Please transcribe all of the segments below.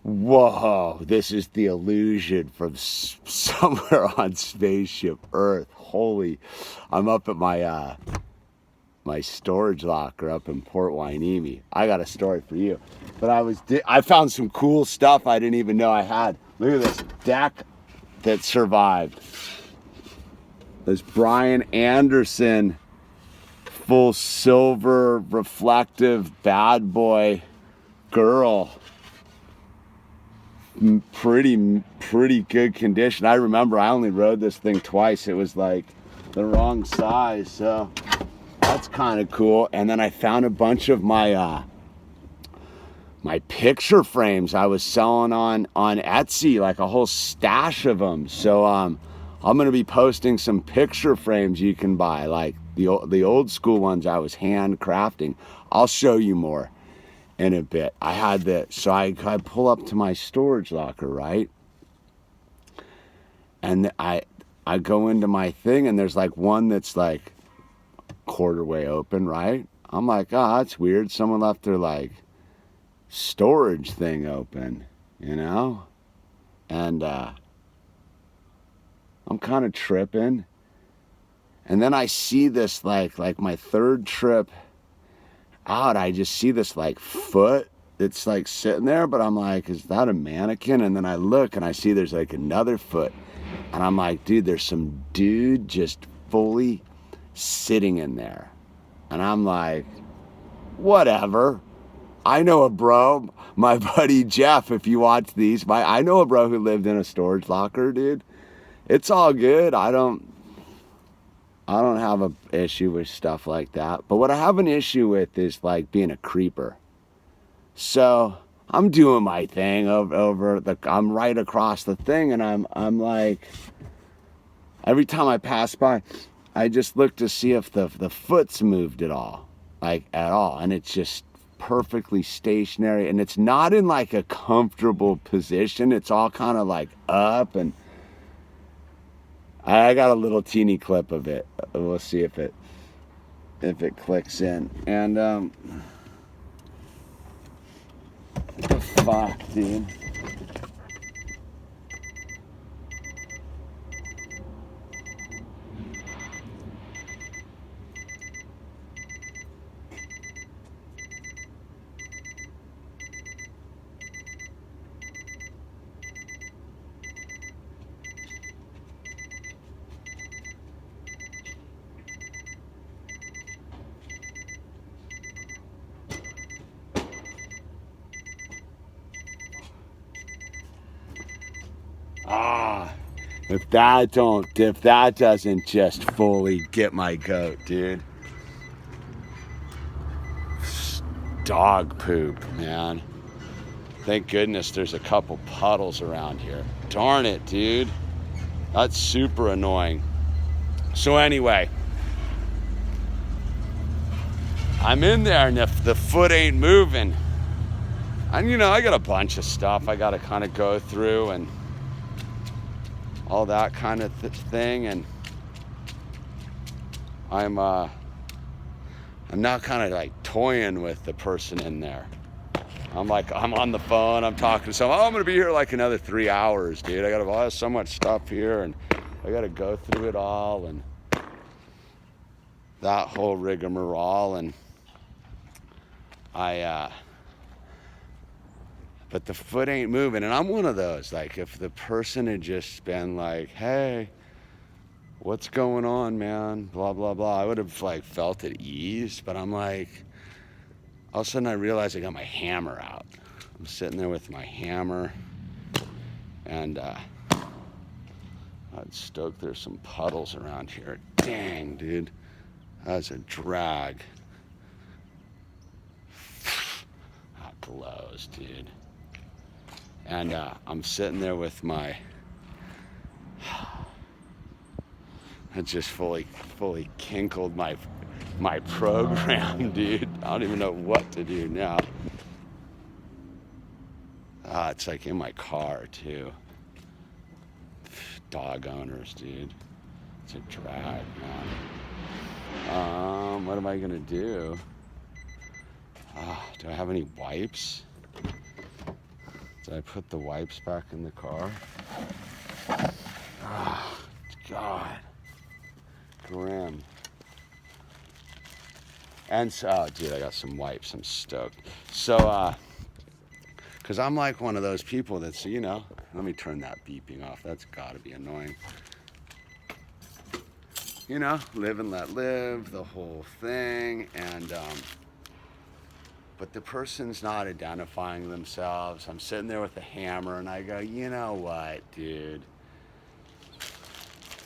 Whoa, this is the illusion from somewhere on spaceship Earth. Holy, I'm up at my storage locker up in Port Hueneme. I got a story for you. But I found some cool stuff I didn't even know I had. Look at this deck that survived. This Brian Anderson full silver reflective bad boy girl. Pretty good condition. I remember I only rode this thing twice. It was like the wrong size, so that's kind of cool. And then I found a bunch of my my picture frames I was selling on Etsy, like a whole stash of them. So I'm gonna be posting some picture frames you can buy, like the old school ones I was handcrafting. I'll show you more in a bit. I had that, so I pull up to my storage locker, right? And I go into my thing, and there's like one that's like quarter way open, right? I'm like, oh, that's weird. Someone left their like storage thing open, you know? And I'm kind of tripping. And then I see this like my third trip out, I just see this like foot that's like sitting there, but I'm like, is that a mannequin? And then I look and I see there's like another foot, and I'm like, dude, there's some dude just fully sitting in there. And I'm like, whatever. I know a bro, my buddy Jeff, if you watch these, I know a bro who lived in a storage locker, dude. It's all good. I don't have an issue with stuff like that. But what I have an issue with is like being a creeper. So I'm doing my thing I'm right across the thing, and I'm like, every time I pass by, I just look to see if the foot's moved at all, and it's just perfectly stationary, and it's not in like a comfortable position. It's all kind of like up, and I got a little teeny clip of it. We'll see if it clicks in. And what the fuck, dude? If that doesn't just fully get my goat, dude. Dog poop, man. Thank goodness there's a couple puddles around here. Darn it, dude. That's super annoying. So anyway, I'm in there, and if the foot ain't moving, and you know, I got a bunch of stuff I gotta kind of go through and all that kind of thing, and I'm now kind of like toying with the person in there. I'm on the phone, I'm talking to someone. Oh, I'm gonna be here like another 3 hours, dude. I have so much stuff here, and I gotta go through it all, and that whole rigmarole, and but the foot ain't moving. And I'm one of those, like, if the person had just been like, hey, what's going on, man? Blah, blah, blah. I would have, like, felt at ease. But I'm like, all of a sudden I realized I got my hammer out. I'm sitting there with my hammer. And I'd stoked there's some puddles around here. Dang, dude. That's a drag. That blows, dude. And I'm sitting there with my, I just fully kinkled my program, dude. I don't even know what to do now. It's like in my car too. Dog owners, dude. It's a drag, man. What am I gonna do? Do I have any wipes? Did I put the wipes back in the car? Ah, God. Grim. And so, oh, dude, I got some wipes. I'm stoked. So, because I'm like one of those people that's, you know, let me turn that beeping off. That's got to be annoying. You know, live and let live, the whole thing. And, but the person's not identifying themselves. I'm sitting there with a hammer and I go, you know what, dude?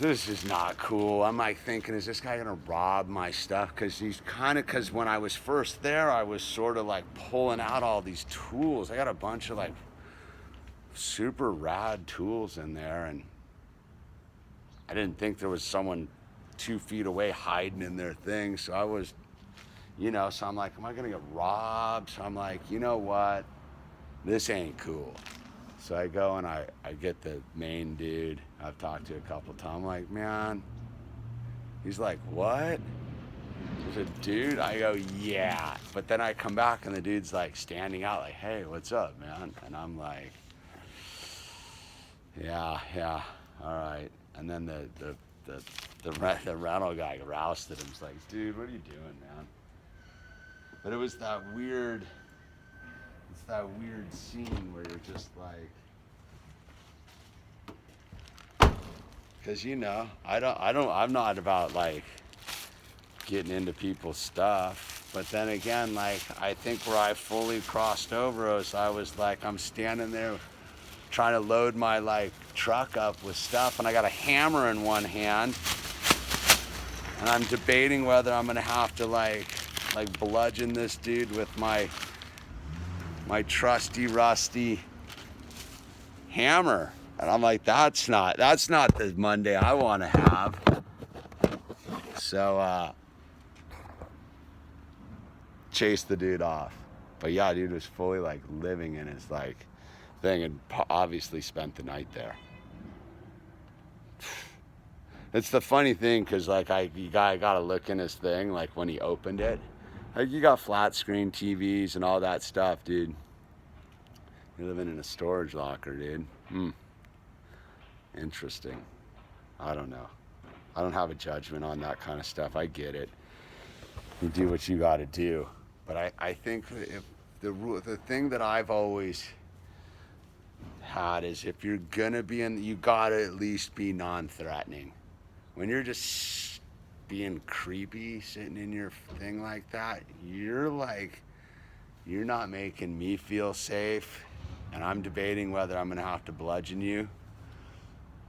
This is not cool. I'm like thinking, is this guy gonna rob my stuff? Because when I was first there, I was sort of like pulling out all these tools. I got a bunch of like super rad tools in there, and I didn't think there was someone 2 feet away hiding in their thing. So I was, you know, so I'm like, am I gonna get robbed? So I'm like, you know what? This ain't cool. So I go and I get the main dude I've talked to a couple times. I'm like, man, he's like, what? There's a dude? I go, yeah. But then I come back and the dude's like standing out like, hey, what's up, man? And I'm like, yeah, all right. And then the rental guy rousted him. He's like, dude, what are you doing, man? But it was that weird scene where you're just like, because you know, I'm not about like getting into people's stuff, but then again, like I think where I fully crossed over was I was like, I'm standing there trying to load my like truck up with stuff, and I got a hammer in one hand, and I'm debating whether I'm gonna have to like bludgeon this dude with my trusty rusty hammer. And I'm like, that's not the Monday I want to have. So chase the dude off. But yeah, dude was fully like living in his like thing, and obviously spent the night there. It's the funny thing, because like you gotta look in his thing, like when he opened it, like you got flat screen TVs and all that stuff, dude. You're living in a storage locker, dude. Interesting. I don't know. I don't have a judgment on that kind of stuff. I get it. You do what you got to do. But I think if the thing that I've always had is, if you're gonna be you gotta at least be non-threatening. When you're just being creepy, sitting in your thing like that, you're not making me feel safe. And I'm debating whether I'm gonna have to bludgeon you.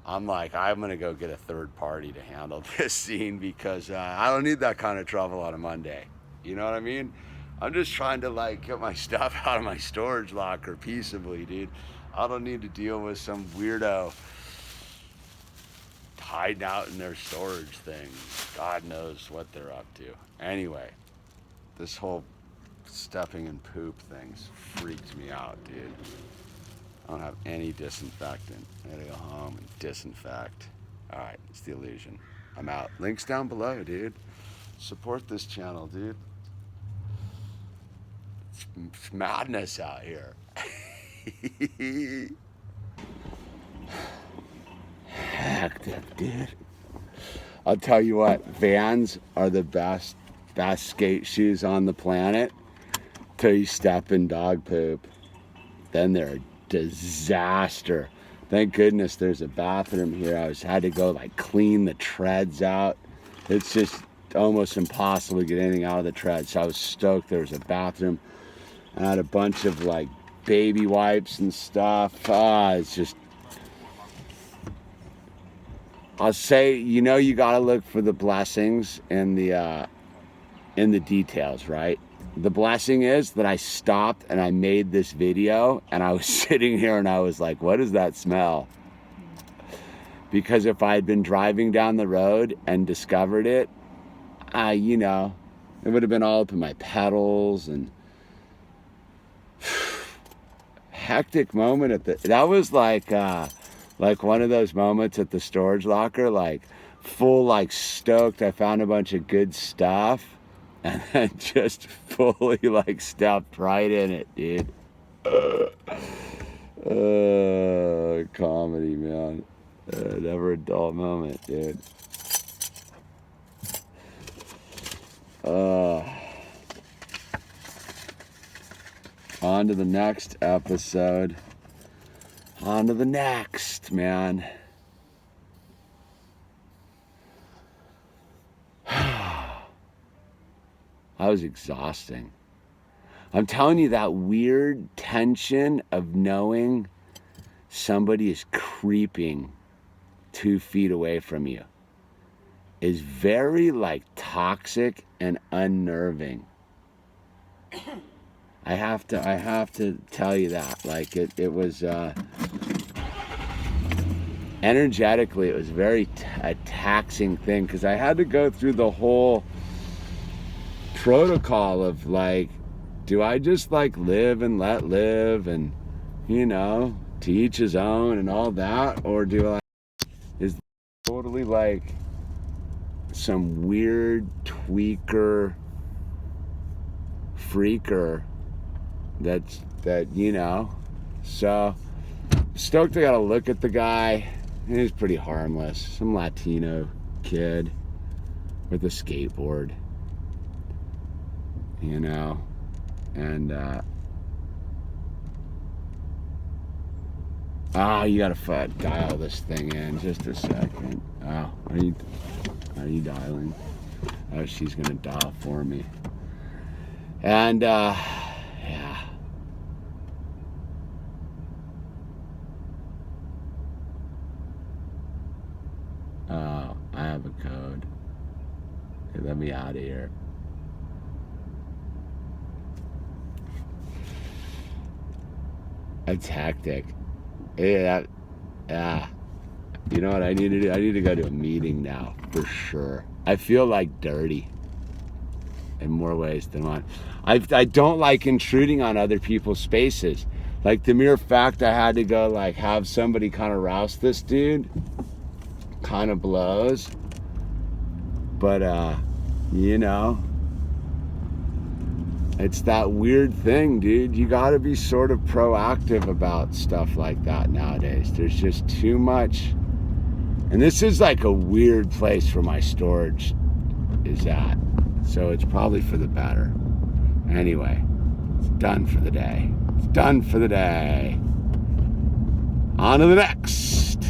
I'm like, I'm gonna go get a third party to handle this scene, because I don't need that kind of trouble on a Monday. You know what I mean? I'm just trying to like get my stuff out of my storage locker peaceably, dude. I don't need to deal with some weirdo hiding out in their storage thing. God knows what they're up to. Anyway, this whole stepping in poop things freaked me out, dude. I don't have any disinfectant. I gotta go home and disinfect. All right, it's the illusion. I'm out. Links down below, dude. Support this channel, dude. It's madness out here. Hectic, dude. I'll tell you what, Vans are the best skate shoes on the planet till you step in dog poop. Then they're a disaster. Thank goodness there's a bathroom here. I had to go like clean the treads out. It's just almost impossible to get anything out of the treads. So I was stoked there was a bathroom. I had a bunch of like baby wipes and stuff. It's just, I'll say, you know, you gotta look for the blessings in the details, right? The blessing is that I stopped and I made this video, and I was sitting here and I was like, what is that smell? Because if I had been driving down the road and discovered it, you know, it would have been all up in my pedals. And hectic moment that was like one of those moments at the storage locker, like full, like stoked. I found a bunch of good stuff, and then just fully like stepped right in it, dude. comedy, man. Never a dull moment, dude. On to the next episode. On to the next, man. That was exhausting. I'm telling you, that weird tension of knowing somebody is creeping 2 feet away from you is very like toxic and unnerving. I have to tell you that. Like it was energetically, it was very a taxing thing, because I had to go through the whole protocol of like, do I just like live and let live and, you know, to each his own and all that, or do I, is totally like some weird tweaker freaker that you know. So stoked I got a look at the guy. He's pretty harmless, some Latino kid with a skateboard, you know. And you gotta dial this thing in just a second. Oh, are you dialing? Oh, she's gonna dial for me. And yeah. Oh, I have a code. Okay, let me out of here. It's hectic. Yeah. You know what I need to do? I need to go to a meeting now, for sure. I feel like dirty in more ways than one. I don't like intruding on other people's spaces. Like the mere fact I had to go like have somebody kind of rouse this dude kind of blows. But you know, it's that weird thing, dude. You got to be sort of proactive about stuff like that nowadays. There's just too much. And this is like a weird place where my storage is at. So it's probably for the better. Anyway, it's done for the day. It's done for the day. On to the next.